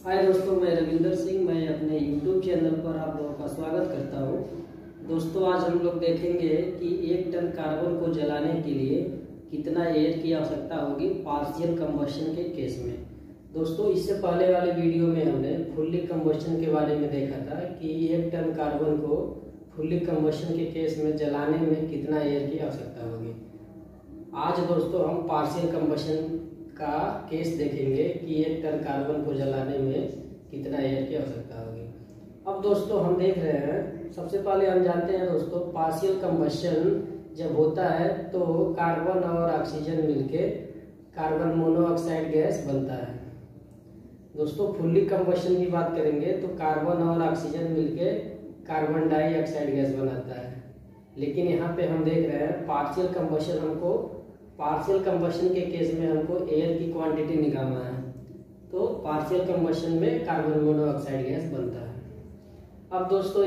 हाय दोस्तों, मैं रविंदर सिंह। मैं अपने YouTube चैनल पर आप लोगों का स्वागत करता हूं। दोस्तों, आज हम लोग देखेंगे कि 1 टन कार्बन को जलाने के लिए कितना एयर की आवश्यकता होगी पार्शियल कंबशन के केस में। दोस्तों, इससे पहले वाले वीडियो में हमने फुल्ली कंबशन के बारे में देखा था कि 1 टन कार्बन को फुल्ली कंबशन के केस में जलाने में कितना एयर की आवश्यकता होगी। आज दोस्तों हम पार्शियल कंबशन का केस देखेंगे कि 1 टन कार्बन को जलाने में कितना एयर की आवश्यकता होगी। अब दोस्तों हम देख रहे हैं, सबसे पहले हम जानते हैं दोस्तों, पार्शियल कंबशन जब होता है तो कार्बन और ऑक्सीजन मिलके कार्बन मोनोऑक्साइड गैस बनता है। दोस्तों, फुल्ली कंबशन की बात करेंगे तो कार्बन और ऑक्सीजन मिलके कार्बन डाइऑक्साइड गैस बनाता है। लेकिन यहाँ पे हम देख रहे हैं पार्शियल कंबशन के केस में हमको एयर की क्वांटिटी निकालना है, तो पार्शियल कंबशन में कार्बन मोनोऑक्साइड गैस बनता है। अब दोस्तों,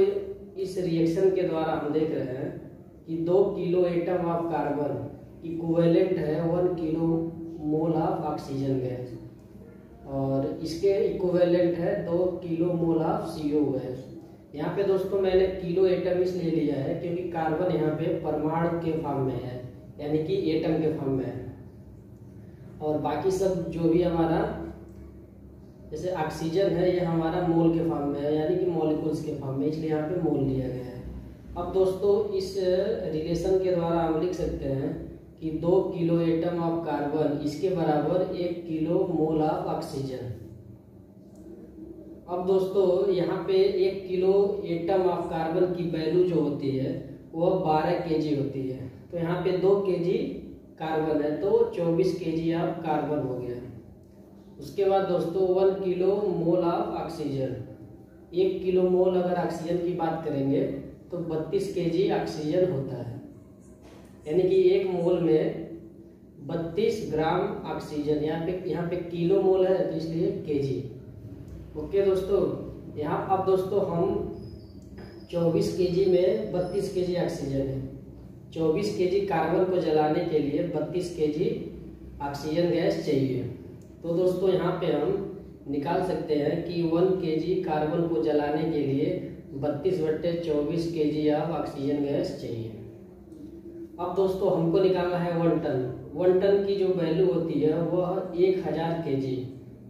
इस रिएक्शन के द्वारा हम देख रहे हैं कि 2 kilo atom of carbon equivalent है 1 kilo mole of oxygen gas, और इसके इक्विवेलेंट है 2 kilo mole of CO gas. यहाँ पे दोस्तों मैंने किलो एटम इसलिए लिया है क्योंकि कार्बन यहाँ पे परमाणु के फॉर्म में है, यानी कि एटम के फॉर्म में है, और बाकी सब जो भी हमारा जैसे ऑक्सीजन है ये हमारा मोल के फॉर्म में है, यानी कि मॉलिक्यूल्स के फॉर्म में, इसलिए यहाँ पे मोल लिया गया है। अब दोस्तों, इस रिलेशन के द्वारा हम लिख सकते हैं कि 2 किलो एटम ऑफ कार्बन इसके बराबर 1 किलो मोल ऑफ ऑक्सीजन। अब दोस्तों, यहाँ पे 1 किलो एटम ऑफ कार्बन की वैल्यू जो होती है वह 12 kg होती है। तो यहाँ पे 2 kg कार्बन है तो 24 kg ऑफ कार्बन हो गया। उसके बाद दोस्तों 1 kilo mole of oxygen, 1 kilo mole अगर ऑक्सीजन की बात करेंगे तो 32 kg ऑक्सीजन होता है, यानी कि 1 मोल में 32 ग्राम ऑक्सीजन। यहाँ पे किलो मोल है तो इसलिए kg। ओके दोस्तों, यहाँ अब दोस्तों हम 24 kg में 32 kg ऑक्सीजन है, 24 kg कार्बन को जलाने के लिए 32 kg ऑक्सीजन गैस चाहिए। तो दोस्तों यहाँ पे हम निकाल सकते हैं कि 1 kg कार्बन को जलाने के लिए 32/24 kg ऑफ ऑक्सीजन गैस चाहिए। अब दोस्तों हमको निकालना है 1 टन। 1 टन की जो वैल्यू होती है वह 1000 kg।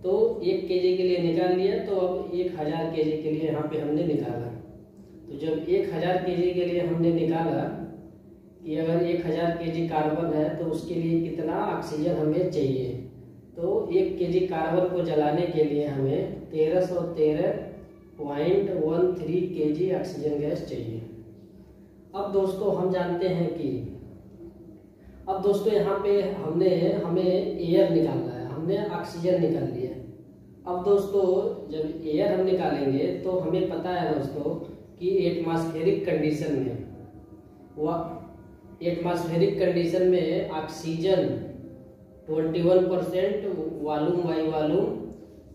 तो 1 kg के लिए निकाल लिया, तो अब 1000 kg के लिए यहाँ पे हमने निकाला। तो जब 1000 kg के लिए हमने निकाला कि अगर 1000 kg कार्बन है तो उसके लिए कितना ऑक्सीजन हमें चाहिए, तो 1 kg कार्बन को जलाने के लिए हमें 1313.13 kg ऑक्सीजन गैस चाहिए। अब दोस्तों हम जानते हैं कि अब दोस्तों यहाँ पे हमें एयर निकालना है, हमने ऑक्सीजन निकाल लिया। अब दोस्तों जब एयर हम निकालेंगे तो हमें पता है दोस्तों कि एटमॉस्फेरिक कंडीशन में ऑक्सीजन 21% वॉल्यूम बाई वॉल्यूम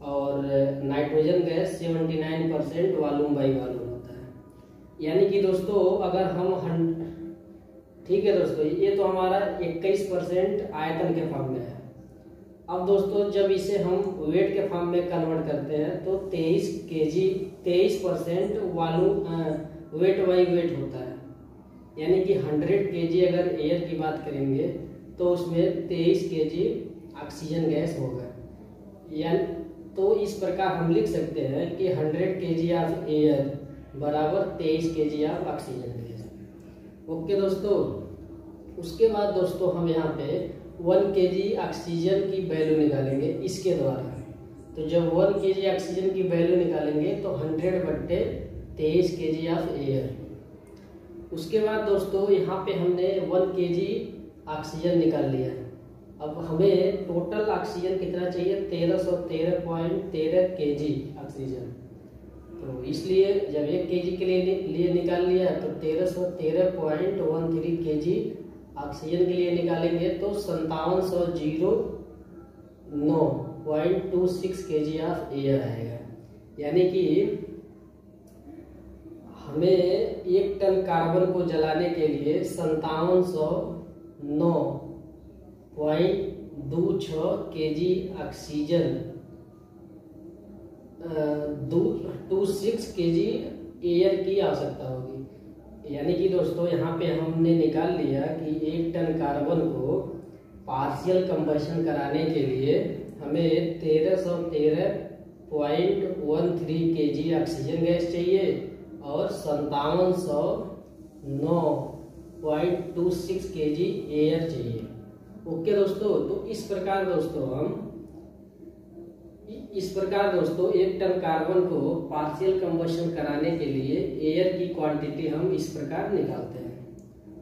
और nitrogen gas 79% volume by volume होता है। यानी कि दोस्तों अगर हम ठीक है दोस्तों, ये तो हमारा 21% आयतन के फॉर्म में है। अब दोस्तों जब इसे हम वेट के फॉर्म में कन्वर्ट करते हैं तो 23% वॉल्यूम वेट बाई वेट होता है, यानी कि 100 kg अगर एयर की बात करेंगे तो उसमें 23 kg ऑक्सीजन गैस होगा। यानी तो इस प्रकार हम लिख सकते हैं कि 100 kg ऑफ एयर बराबर 23 kg of oxygen gas. Okay दोस्तों, उसके बाद दोस्तों हम यहाँ पे 1 kg ऑक्सीजन की वैल्यू निकालेंगे इसके द्वारा। तो जब 1 kg ऑक्सीजन की वैल्यू निकालेंगे तो 100/23 kg ऑफ एयर। उसके बाद दोस्तों यहाँ पे हमने 1 kg ऑक्सीजन निकाल लिया है। अब हमें टोटल ऑक्सीजन कितना चाहिए, 1313.13 kg ऑक्सीजन। तो इसलिए जब 1 kg के लिए निकाल लिया तो 1313.13 kg ऑक्सीजन के लिए निकालेंगे तो 5709.26 kg ऑफ एयर आएगा। यानी कि हमें 1 टन कार्बन को जलाने के लिए 5709.26 kg ऑक्सीजन 26 kg एयर की आवश्यकता होगी। यानी कि दोस्तों यहाँ पे हमने निकाल लिया कि 1 टन कार्बन को पार्शियल कंबशन कराने के लिए हमें 1313.13 kg ऑक्सीजन गैस चाहिए और 5709.26 kg एयर चाहिए। ओके दोस्तों, तो इस प्रकार दोस्तों 1 टन कार्बन को पार्शियल कंबशन कराने के लिए एयर की क्वांटिटी हम इस प्रकार निकालते हैं।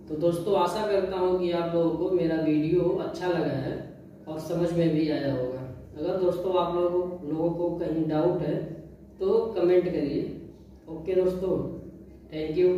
तो दोस्तों आशा करता हूं कि आप लोगों को मेरा वीडियो अच्छा लगा है और समझ में भी आया होगा। अगर दोस्तों आप लोगों को कहीं डाउट है तो कमेंट करिए। ओके दोस्तों, थैंक यू।